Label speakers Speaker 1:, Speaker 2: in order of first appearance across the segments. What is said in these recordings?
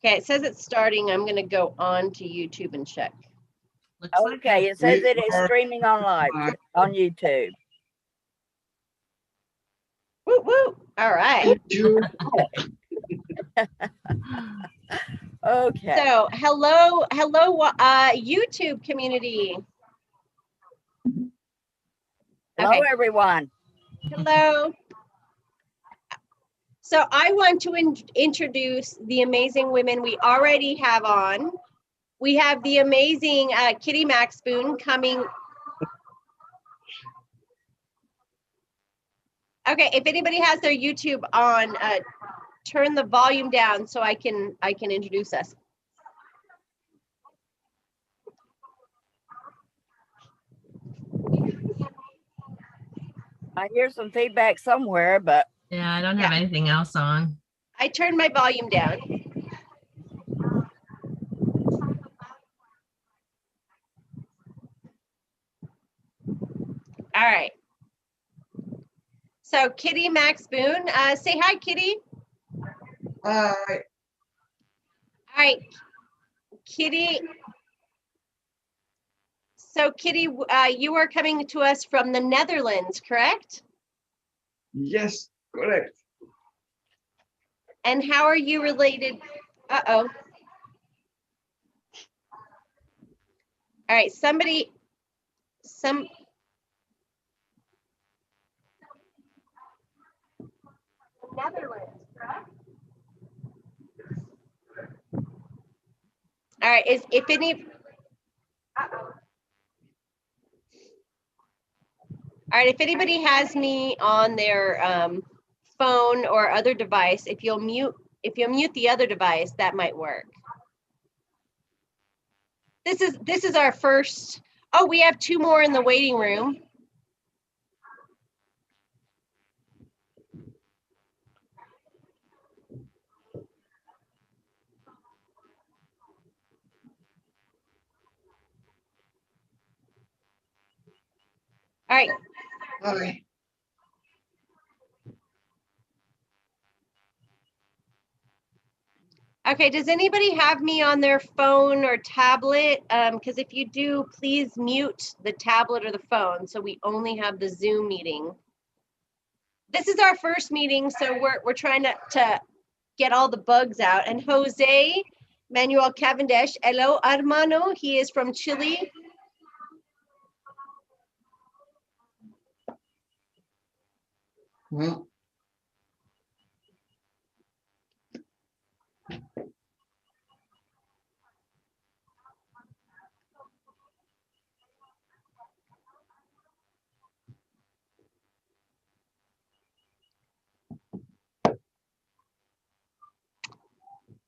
Speaker 1: Okay, it says it's starting. I'm going to go on to YouTube and check.
Speaker 2: Okay, it says it is streaming on live on YouTube.
Speaker 1: Woo woo! All right.
Speaker 2: Okay.
Speaker 1: So hello, YouTube community.
Speaker 2: Hello, everyone.
Speaker 1: Hello. So I want to introduce the amazing women we already have on. We have the amazing Kitty Maxpoon coming. Okay, if anybody has their YouTube on, turn the volume down so I can introduce us.
Speaker 2: I hear some feedback somewhere, but
Speaker 3: yeah, I don't have anything else on.
Speaker 1: I turned my volume down. All right. So Kitty Maxpoon, say hi, Kitty.
Speaker 4: Hi.
Speaker 1: All right, Kitty. So Kitty, you are coming to us from the Netherlands, correct?
Speaker 4: Yes, correct.
Speaker 1: And how are you related? Uh-oh. All right, Netherlands, correct? All right, if any, uh-oh. All right, if anybody has me on their phone or other device, if you'll mute the other device, that might work. This is our first. Oh, we have 2 more in the waiting room. All right.
Speaker 4: Hi.
Speaker 1: Okay, does anybody have me on their phone or tablet? Because if you do, please mute the tablet or the phone so we only have the Zoom meeting. This is our first meeting, so we're trying to get all the bugs out. And Jose Manuel Cavendish, hello, hermano. He is from Chile.
Speaker 4: Well,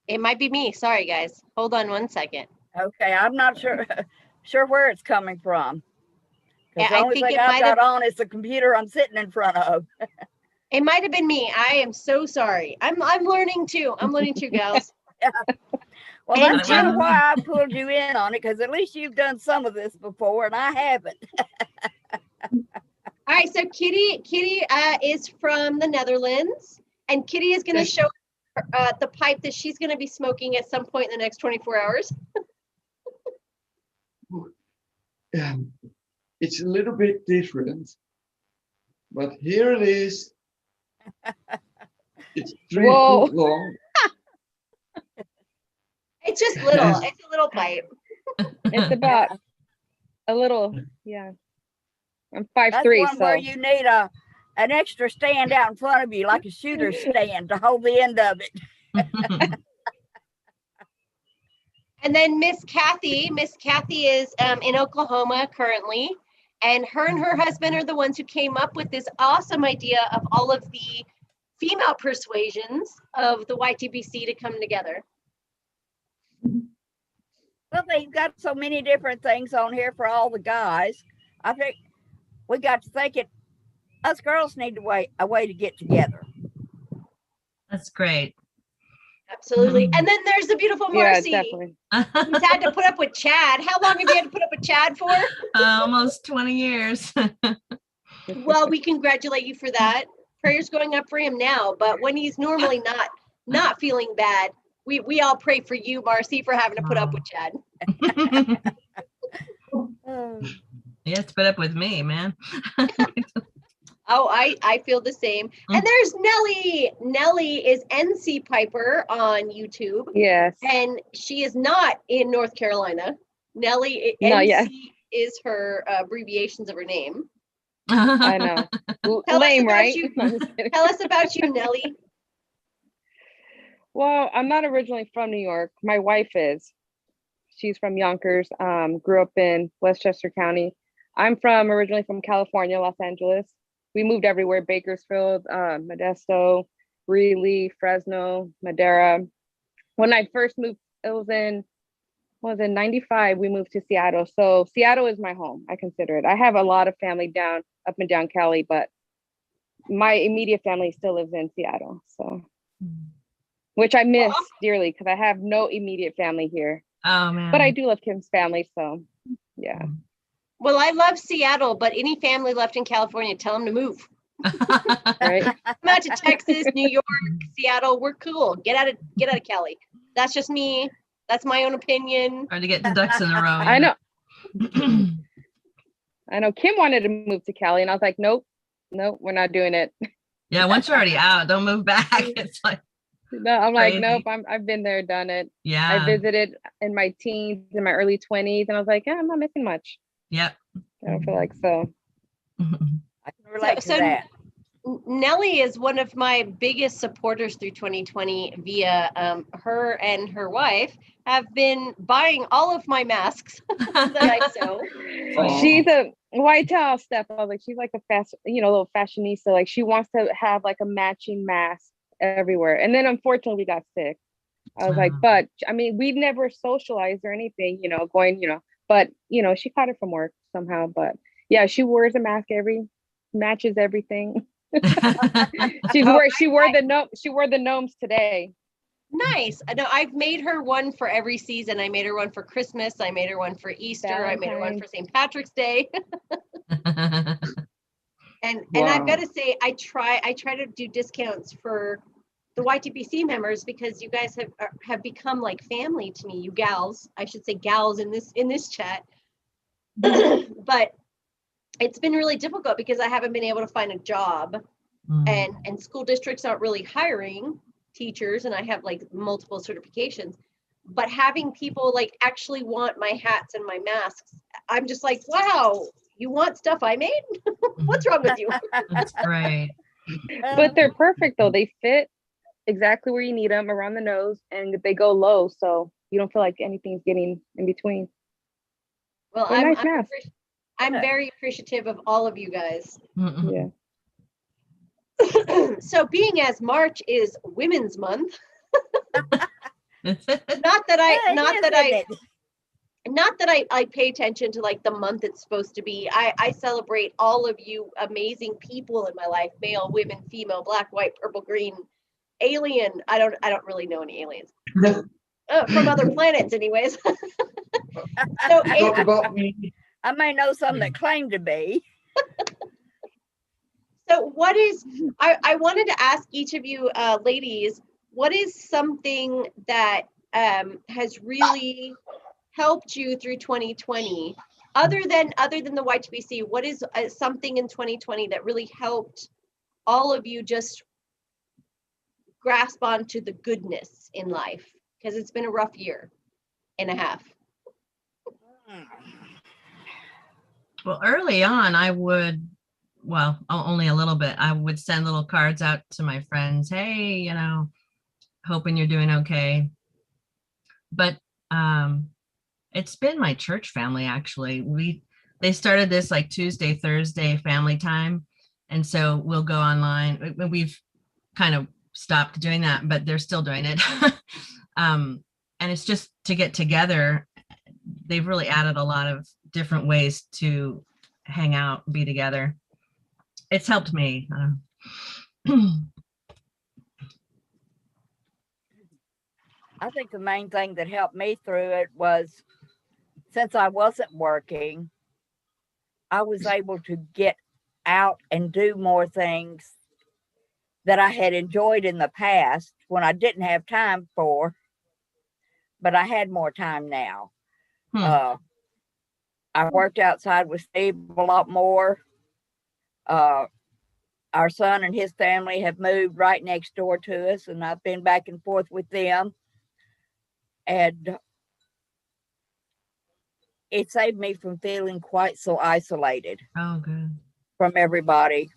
Speaker 1: It might be me. Sorry, guys. Hold on one second.
Speaker 2: okay, I'm not sure where it's coming from.
Speaker 1: Yeah,
Speaker 2: The only thing I've got on is the computer I'm sitting in front of.
Speaker 1: It might have been me. I am so sorry. I'm learning too. I'm learning too, gals.
Speaker 2: Yeah. Well,
Speaker 1: And
Speaker 2: that's kind of why I pulled you in on it, because at least you've done some of this before and I haven't.
Speaker 1: All right, so Kitty is from the Netherlands, and Kitty is going to show the pipe that she's going to be smoking at some point in the next 24 hours.
Speaker 4: it's a little bit different, but here it is. It's 3 foot long.
Speaker 1: It's just little. It's a little pipe.
Speaker 5: It's about a little, yeah. I'm 5'3",
Speaker 2: That's one
Speaker 5: so
Speaker 2: where you need an extra stand out in front of you, like a shooter's stand, to hold the end of it.
Speaker 1: And then Miss Cathy is in Oklahoma currently, and her husband are the ones who came up with this awesome idea of all of the female persuasions of the YTBC to come together.
Speaker 2: Well, they've got so many different things on here for all the guys. I think we got to thinking, us girls need a way to get together.
Speaker 3: That's great.
Speaker 1: Absolutely. And then there's the beautiful Marcy.
Speaker 5: Yeah, definitely.
Speaker 1: Who's had to put up with Chad. How long have you had to put up with Chad for?
Speaker 3: Almost 20 years.
Speaker 1: Well, we congratulate you for that. Prayers going up for him now, but when he's normally not feeling bad, we all pray for you, Marcy, for having to put up with Chad.
Speaker 3: You have to put up with me, man.
Speaker 1: Oh, I feel the same. And there's Nellie. Nellie is NC Piper on YouTube.
Speaker 5: Yes.
Speaker 1: And she is not in North Carolina. Nellie,
Speaker 5: Not
Speaker 1: NC
Speaker 5: yet.
Speaker 1: is her abbreviations of her name.
Speaker 5: I know.
Speaker 1: Tell us
Speaker 5: Lame,
Speaker 1: about
Speaker 5: right?
Speaker 1: you.
Speaker 5: No, I'm just kidding.
Speaker 1: Tell us about you, Nellie.
Speaker 5: Well, I'm not originally from New York. My wife is. She's from Yonkers. Grew up in Westchester County. I'm originally from California, Los Angeles. We moved everywhere: Bakersfield, Modesto, Greeley, Fresno, Madera. When I first moved, it was in 95. We moved to Seattle. So Seattle is my home. I consider it. I have a lot of family up and down Cali, but my immediate family still lives in Seattle. So, which I miss dearly because I have no immediate family here.
Speaker 3: Oh man.
Speaker 5: But I do love Kim's family. So yeah.
Speaker 1: Well, I love Seattle, but any family left in California, tell them to move.
Speaker 5: Right.
Speaker 1: Come out to Texas, New York, Seattle. We're cool. Get out of Cali. That's just me. That's my own opinion.
Speaker 3: Or to get the ducks in a row.
Speaker 5: I know. I know Kim wanted to move to Cali, and I was like, nope, we're not doing it.
Speaker 3: Yeah, once you're already out, don't move back. It's like
Speaker 5: No, I'm like,
Speaker 3: crazy.
Speaker 5: nope, I've been there, done it.
Speaker 3: Yeah.
Speaker 5: I visited in my teens, in my early 20s, and I was like, yeah, I'm not missing much.
Speaker 3: Yep.
Speaker 5: I don't feel like so.
Speaker 2: I can relate
Speaker 1: So
Speaker 2: to that.
Speaker 1: Nellie is one of my biggest supporters through 2020 via her and her wife have been buying all of my masks that I sew.
Speaker 4: Oh.
Speaker 5: She's I tell Steph, I was like, she's like a little fashionista. Like she wants to have like a matching mask everywhere. And then unfortunately we got sick. I was like, but I mean, we'd never socialized or anything, going, but she caught it from work somehow. But yeah, she wears a mask matches everything. she wore the gnomes today.
Speaker 1: Nice. I know I've made her one for every season. I made her one for Christmas. I made her one for Easter. I made her one for St. Patrick's Day. And I've got to say, I try to do discounts for the YTPC members because you guys have become like family to me. You gals, I should say gals in this chat. But it's been really difficult because I haven't been able to find a job, and school districts aren't really hiring teachers, and I have like multiple certifications. But having people like actually want my hats and my masks, I'm just like, wow, you want stuff I made? What's wrong with you?
Speaker 3: That's great.
Speaker 5: But they're perfect though. They fit exactly where you need them, around the nose, and they go low, so you don't feel like anything's getting in between.
Speaker 1: Well, I'm very appreciative of all of you guys.
Speaker 5: Yeah.
Speaker 1: So being as March is Women's Month, not that I pay attention to like the month it's supposed to be. I celebrate all of you amazing people in my life: male, women, female, black, white, purple, green, alien. I don't really know any aliens from other planets, anyways. So
Speaker 4: Talk about me.
Speaker 2: I may know some that claim to be.
Speaker 1: So what is, I wanted to ask each of you ladies, what is something that has really helped you through 2020, other than the YTBC? What is something in 2020 that really helped all of you just grasp onto the goodness in life? Because it's been a rough year and a half.
Speaker 3: Well, early on, only a little bit. I would send little cards out to my friends. Hey, hoping you're doing okay. But it's been my church family, actually. They started this like Tuesday, Thursday family time. And so we'll go online. We've kind of stopped doing that, but they're still doing it. And it's just to get together. They've really added a lot of different ways to hang out, be together. It's helped me.
Speaker 2: I think the main thing that helped me through it was, since I wasn't working, I was able to get out and do more things that I had enjoyed in the past when I didn't have time for. but I had more time now.
Speaker 3: Hmm.
Speaker 2: I worked outside with Steve a lot more. Our son and his family have moved right next door to us, and I've been back and forth with them. And it saved me from feeling quite so isolated
Speaker 3: Oh, good.
Speaker 2: from everybody.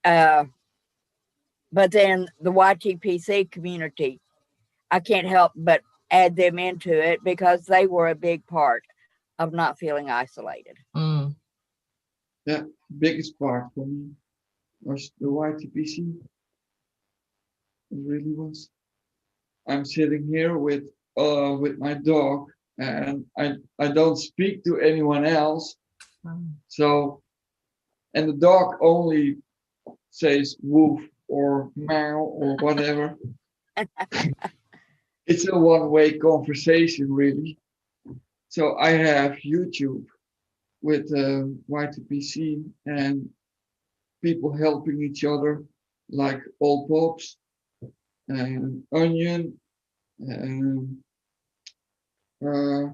Speaker 2: But then the YTPC community, I can't help but add them into it because they were a big part of not feeling isolated.
Speaker 3: Mm.
Speaker 4: Yeah, biggest part for me was the YTPC. It really was. I'm sitting here with my dog, and I don't speak to anyone else. So, and the dog only says woof or meow or whatever. It's a one-way conversation, really. So I have YouTube with YTPC and people helping each other, like Old Pops and Onion. And I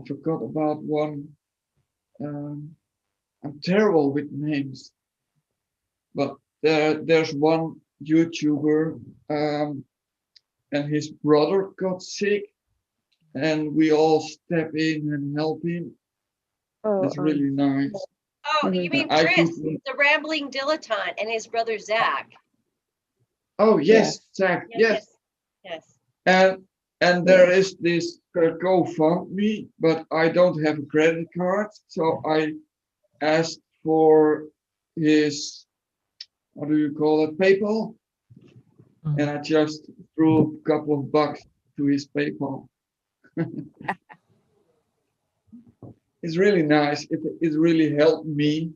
Speaker 4: forgot about one. I'm terrible with names, but there's one YouTuber, and his brother got sick, and we all step in and help him.
Speaker 5: Oh,
Speaker 4: It's really nice.
Speaker 1: Oh, you
Speaker 5: Mhm.
Speaker 1: mean
Speaker 4: I
Speaker 1: Chris,
Speaker 4: keep-
Speaker 1: the rambling dilettante, and his brother Zach.
Speaker 4: Oh yes, Zach, yes.
Speaker 1: Yes.
Speaker 4: And there is this GoFundMe, but I don't have a credit card, so I asked for his, what do you call it, PayPal, and I just threw a couple of bucks to his PayPal. It's really nice. It really helped me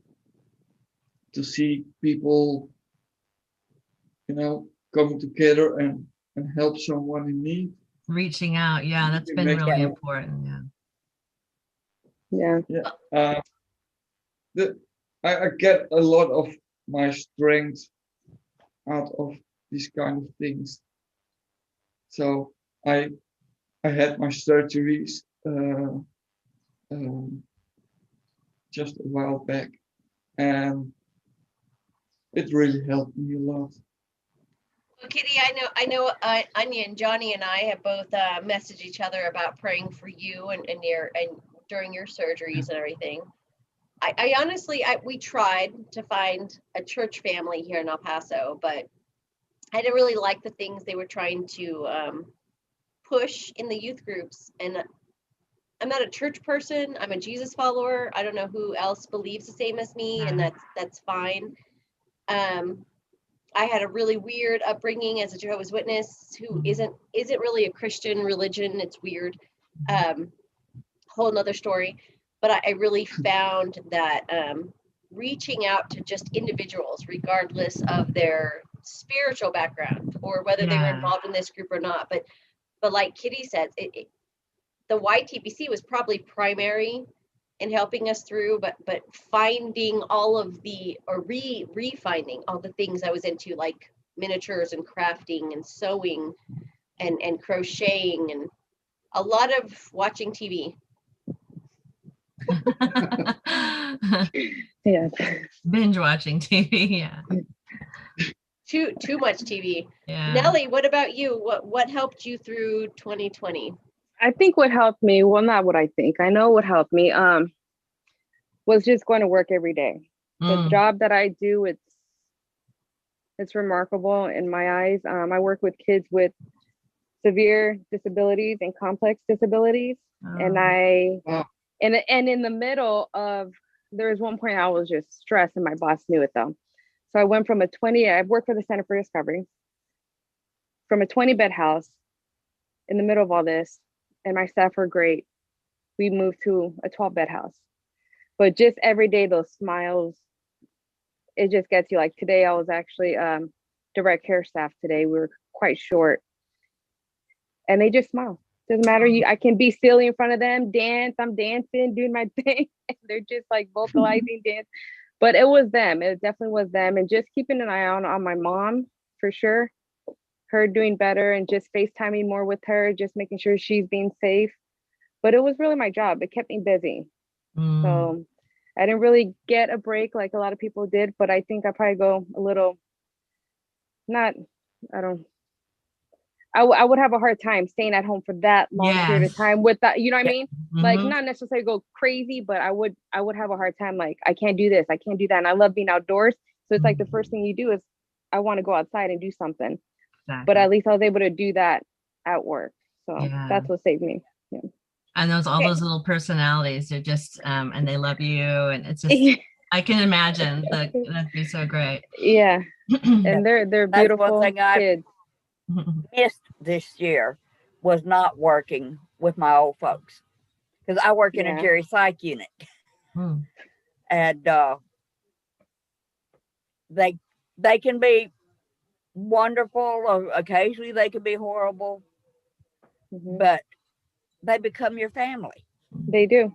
Speaker 4: to see people, coming together and help someone in need.
Speaker 3: Reaching out. Yeah, that's
Speaker 4: It
Speaker 3: been
Speaker 4: makes
Speaker 3: really
Speaker 4: me-
Speaker 3: important. Yeah.
Speaker 5: Yeah.
Speaker 4: Yeah. I get a lot of my strength out of these kind of things. So I had my surgeries just a while back, and it really helped me a lot.
Speaker 1: Well, Kitty, I know, Anya and Johnny and I have both messaged each other about praying for you and during your surgeries and everything. I honestly, we tried to find a church family here in El Paso, but I didn't really like the things they were trying to push in the youth groups. And I'm not a church person. I'm a Jesus follower. I don't know who else believes the same as me, and that's fine. I had a really weird upbringing as a Jehovah's Witness who isn't really a Christian religion. It's weird. Whole nother story. But I really found that reaching out to just individuals, regardless of their spiritual background or whether they were involved in this group or not. But like Kitty said, the YTPC was probably primary in helping us through, but finding all of the, or refinding all the things I was into, like miniatures and crafting and sewing and crocheting and a lot of watching TV.
Speaker 5: Yeah.
Speaker 3: Binge watching TV. Yeah.
Speaker 1: Too much TV.
Speaker 3: Yeah.
Speaker 1: Nellie, what about you? What helped you through 2020?
Speaker 5: I think what helped me, well, not what I think, I know what helped me, was just going to work every day. The job that I do, it's remarkable in my eyes. I work with kids with severe disabilities and complex disabilities. And and in the middle of, there was one point I was just stressed and my boss knew it though. So I went from I've worked for the Center for Discovery, from a 20-bed house in the middle of all this, and my staff were great. We moved to a 12-bed house. But just every day, those smiles, it just gets you. Like today, I was actually direct care staff today. We were quite short. And they just smile. Doesn't matter. I can be silly in front of them, dance. I'm dancing, doing my thing. They're just like vocalizing, dance. But it was them. It definitely was them. And just keeping an eye on my mom for sure. her doing better and just FaceTiming more with her, just making sure she's being safe. But it was really my job. It kept me busy.
Speaker 3: Mm.
Speaker 5: So I didn't really get a break like a lot of people did, but I think I probably go a little, not, I don't, I would have a hard time staying at home for that long period of
Speaker 3: Yes.
Speaker 5: time with that, you know what I
Speaker 2: Yeah.
Speaker 5: mean? Like
Speaker 3: Mhm.
Speaker 5: not necessarily go crazy, but I would have a hard time. Like, I can't do this, I can't do that. And I love being outdoors. So it's like the first thing you do is I want to go outside and do something. But
Speaker 3: Exactly.
Speaker 5: at least I was able to do that at work. So
Speaker 3: Yeah.
Speaker 5: that's what saved me.
Speaker 3: And all
Speaker 1: Okay.
Speaker 3: those little personalities are just and they love you, and it's just, I can imagine that'd be so great.
Speaker 5: Yeah. And they're
Speaker 2: That's one
Speaker 5: beautiful
Speaker 2: thing I
Speaker 5: kids.
Speaker 2: missed this year was not working with my old folks, because I work in a
Speaker 5: Yeah.
Speaker 2: geri psych unit,
Speaker 3: Mm.
Speaker 2: and they can be wonderful, or occasionally they can be horrible,
Speaker 5: Mhm.
Speaker 2: but they become your family.
Speaker 5: They do.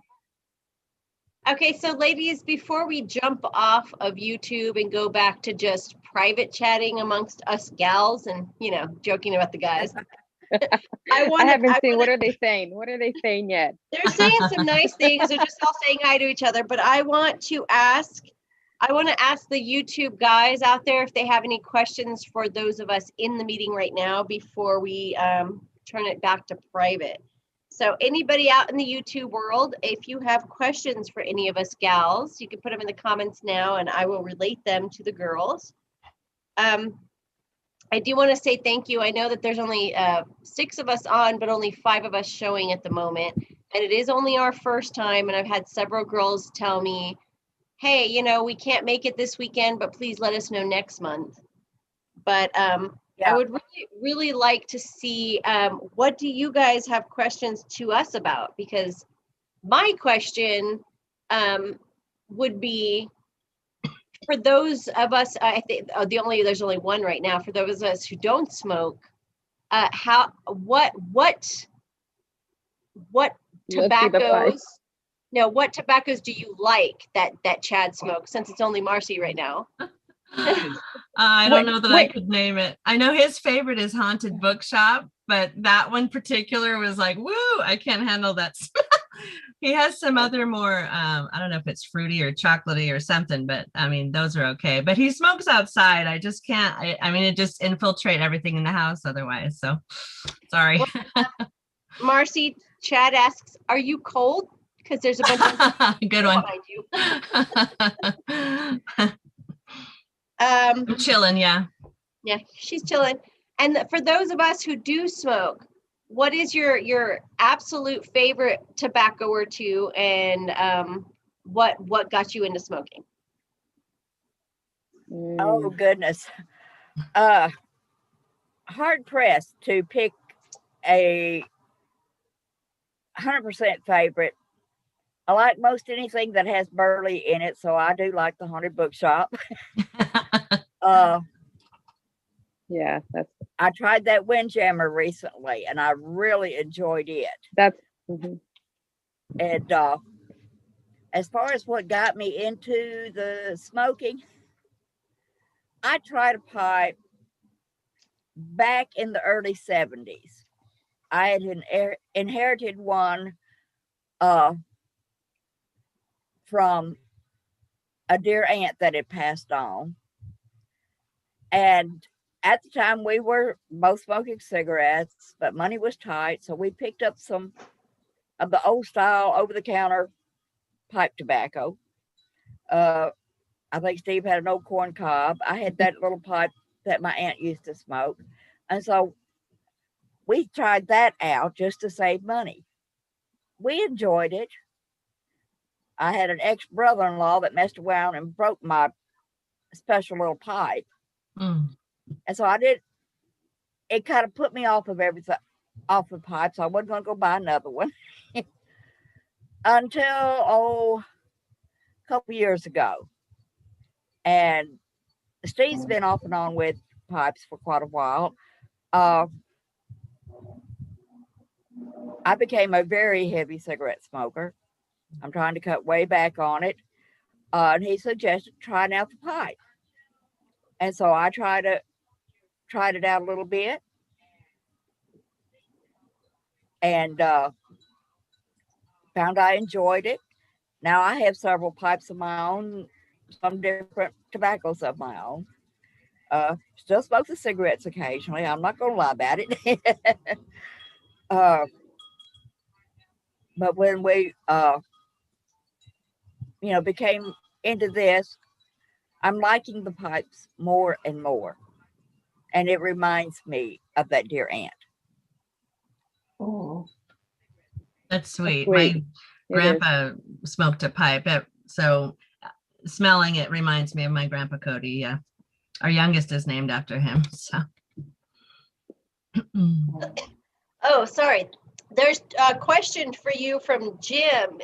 Speaker 1: Okay, so ladies, before we jump off of YouTube and go back to just private chatting amongst us gals and, joking about the guys,
Speaker 5: I haven't seen. What are they saying? What are they saying yet?
Speaker 1: they're saying some nice things. They're just all saying hi to each other. But I want to ask the YouTube guys out there if they have any questions for those of us in the meeting right now before we turn it back to private. So anybody out in the YouTube world, if you have questions for any of us gals, you can put them in the comments now and I will relate them to the girls. I do want to say thank you. I know that there's only 6 of us on, but only 5 of us showing at the moment. And it is only our first time. And I've had several girls tell me, hey, we can't make it this weekend, but please let us know next month. But I would really, really like to see what do you guys have questions to us about? Because my question would be, for those of us, I think there's only one right now. For those of us who don't smoke, what tobaccos? No, what tobaccos do you like that Chad smokes? Since it's only Marcy right now.
Speaker 3: I don't know that I could name it. I know his favorite is Haunted Bookshop, but that one particular was like, woo, I can't handle that smell. He has some other more, I don't know if it's fruity or chocolatey or something, but I mean, those are okay. But he smokes outside. I just can't, I mean, it just infiltrate everything in the house otherwise. So sorry.
Speaker 1: Marcy, Chad asks, are you cold? Because there's a bunch of
Speaker 3: good one
Speaker 1: behind you.
Speaker 3: I'm chilling, yeah.
Speaker 1: Yeah, she's chilling. And for those of us who do smoke, what is your absolute favorite tobacco or two, and what got you into smoking?
Speaker 2: Oh goodness, hard pressed to pick a 100% favorite. I like most anything that has burley in it, so I do like the Haunted Bookshop.
Speaker 5: Yeah,
Speaker 2: I tried that Windjammer recently, and I really enjoyed it. And as far as what got me into the smoking, I tried a pipe back in the early 70s. I had inherited one from a dear aunt that had passed on. And at the time, we were both smoking cigarettes, but money was tight. So we picked up some of the old style over-the-counter pipe tobacco. I think Steve had an old corn cob. I had that little pipe that my aunt used to smoke. And so we tried that out just to save money. We enjoyed it. I had an ex-brother-in-law that messed around and broke my special little pipe. And so it kind of put me off of everything, off the pipe. So I wasn't going to go buy another one until, a couple years ago. And Steve's been off and on with pipes for quite a while. I became a very heavy cigarette smoker. I'm trying to cut way back on it. And he suggested trying out the pipe. And so I tried tried it out a little bit, and found I enjoyed it. Now I have several pipes of my own, some different tobaccos of my own. Still smoke the cigarettes occasionally. I'm not going to lie about it. But when we, became into this, I'm liking the pipes more and more. And it reminds me of that dear aunt.
Speaker 4: Oh,
Speaker 3: That's sweet.
Speaker 5: sweet.
Speaker 3: My
Speaker 5: It
Speaker 3: grandpa smoked a pipe, so smelling it reminds me of my grandpa Cody. Yeah, our youngest is named after him. So,
Speaker 1: Oh, sorry. There's a question for you from Jim,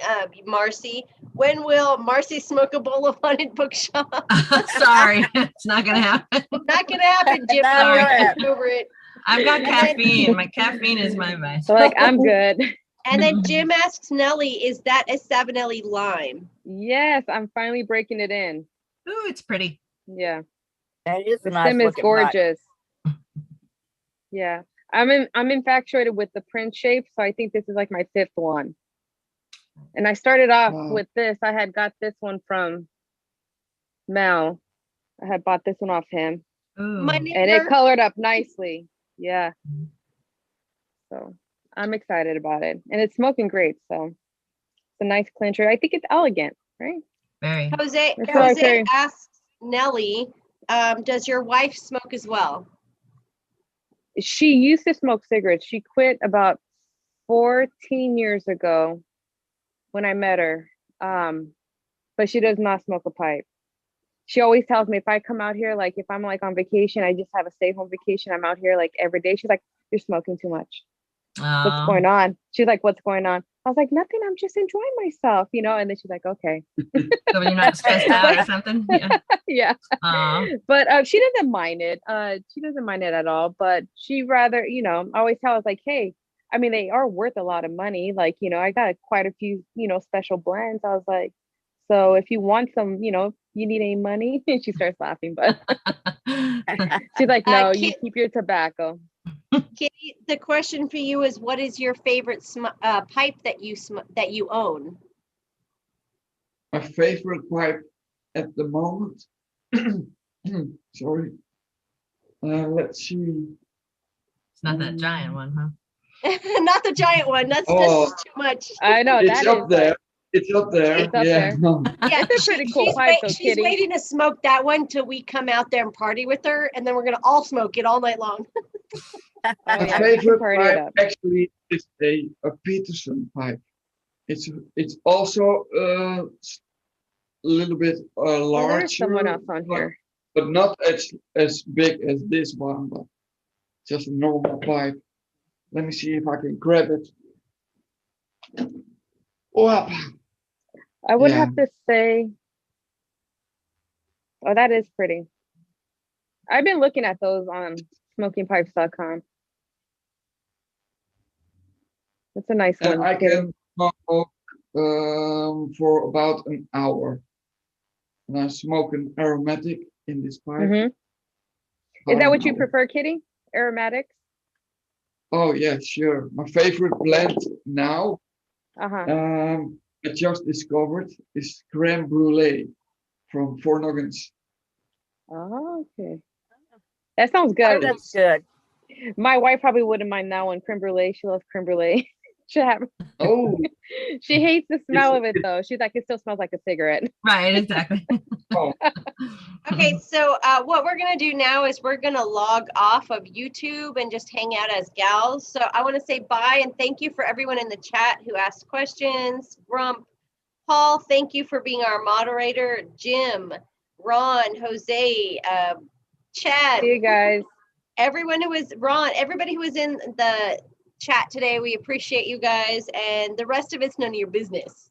Speaker 1: Marcy. When will Marcy smoke a bowl of haunted bookshop?
Speaker 3: sorry, it's not gonna happen.
Speaker 1: Not gonna happen, Jim.
Speaker 2: No,
Speaker 1: Sorry,
Speaker 2: yeah.
Speaker 1: get over it.
Speaker 3: I've got
Speaker 1: And then-
Speaker 3: caffeine. My caffeine is my vice.
Speaker 5: So like, I'm good.
Speaker 1: And then Jim asks Nellie, is that a Savinelli lime?
Speaker 5: Yes, I'm finally breaking it in.
Speaker 3: Ooh, it's pretty.
Speaker 5: Yeah,
Speaker 2: That is a
Speaker 5: the
Speaker 2: nice
Speaker 5: stem is
Speaker 2: looking pipe.
Speaker 5: gorgeous. Yeah, I'm infatuated with the print shape, so I think this is like my 5th one. And I started off
Speaker 4: Wow.
Speaker 5: with this. I had got this one from Mel. I had bought this one off him,
Speaker 3: Ooh.
Speaker 1: My
Speaker 5: and it
Speaker 1: neighbor,
Speaker 5: colored up nicely. Yeah. So I'm excited about it, and it's smoking great. So it's a nice clincher. I think it's elegant, right?
Speaker 3: Very.
Speaker 1: Jose
Speaker 5: That's what I carry.
Speaker 1: asks Nellie, does your wife smoke as well?
Speaker 5: She used to smoke cigarettes. She quit about 14 years ago when I met her. But she does not smoke a pipe. She always tells me if I come out here, like if I'm like on vacation, I just have a stay home vacation. I'm out here like every day. She's like, you're smoking too much. What's going on? She's like, what's going on? I was like, nothing. I'm just enjoying myself, And then she's like, okay.
Speaker 3: So you're not stressed out or something? Yeah.
Speaker 5: Yeah.
Speaker 3: Aw.
Speaker 5: But she doesn't mind it. She doesn't mind it at all. But she rather, I always tell us like, hey, I mean, they are worth a lot of money. Like, I got quite a few, special blends. I was like, so if you want some, you need any money? And she starts laughing, but she's like, no, you keep your tobacco.
Speaker 1: Kitty, the question for you is, what is your favorite pipe that you own?
Speaker 4: my favorite pipe at the moment. Sorry. Let's see.
Speaker 3: It's not that giant one, huh?
Speaker 1: Not the giant one. That's
Speaker 4: Oh.
Speaker 1: just too much.
Speaker 5: I know
Speaker 4: It's
Speaker 5: that
Speaker 4: up
Speaker 5: is.
Speaker 4: there. It's up there.
Speaker 5: It's up
Speaker 4: yeah.
Speaker 5: there.
Speaker 1: Yeah,
Speaker 5: It's a pretty cool pipe though,
Speaker 1: she's
Speaker 5: Kitty.
Speaker 1: waiting to smoke that one till we come out there and party with her, and then we're gonna all smoke it all night long.
Speaker 5: Oh,
Speaker 4: My
Speaker 5: yeah,
Speaker 4: favorite
Speaker 5: party it
Speaker 4: pipe
Speaker 5: up.
Speaker 4: actually is a Peterson pipe. It's also a little bit
Speaker 5: Oh,
Speaker 4: larger.
Speaker 5: there's someone else on here.
Speaker 4: But not as big as this one, but just a normal pipe. Let me see if I can grab it. Well,
Speaker 5: I would
Speaker 4: Yeah.
Speaker 5: have to say, oh, that is pretty. I've been looking at those on smokingpipes.com. That's a nice
Speaker 4: and
Speaker 5: one.
Speaker 4: I
Speaker 5: Kitty.
Speaker 4: can smoke for about an hour. And I smoke an aromatic in this pipe.
Speaker 5: Mhm. Is
Speaker 4: about
Speaker 5: that
Speaker 4: an
Speaker 5: what you
Speaker 4: hour.
Speaker 5: prefer, Kitty? Aromatics?
Speaker 4: Oh yeah, sure. My favorite blend now,
Speaker 5: Uh-huh.
Speaker 4: I just discovered is creme brulee from Four Noggins.
Speaker 5: Oh, okay. That sounds
Speaker 2: Oh,
Speaker 5: good.
Speaker 2: that's good.
Speaker 5: My wife probably wouldn't mind that one. Creme brulee. She loves creme brulee. She
Speaker 4: Oh,
Speaker 5: hates the smell of it
Speaker 4: it's-
Speaker 5: though. She's like, it still smells like a cigarette.
Speaker 3: Right, exactly.
Speaker 4: oh,
Speaker 1: Okay, so what we're gonna do now is we're gonna log off of YouTube and just hang out as gals. So I want to say bye and thank you for everyone in the chat who asked questions. Grump, Paul, thank you for being our moderator. Jim, Ron, Jose, Chad,
Speaker 5: See you guys.
Speaker 1: everyone who was Ron, everybody who was in the chat today. We appreciate you guys, and the rest of it's none of your business.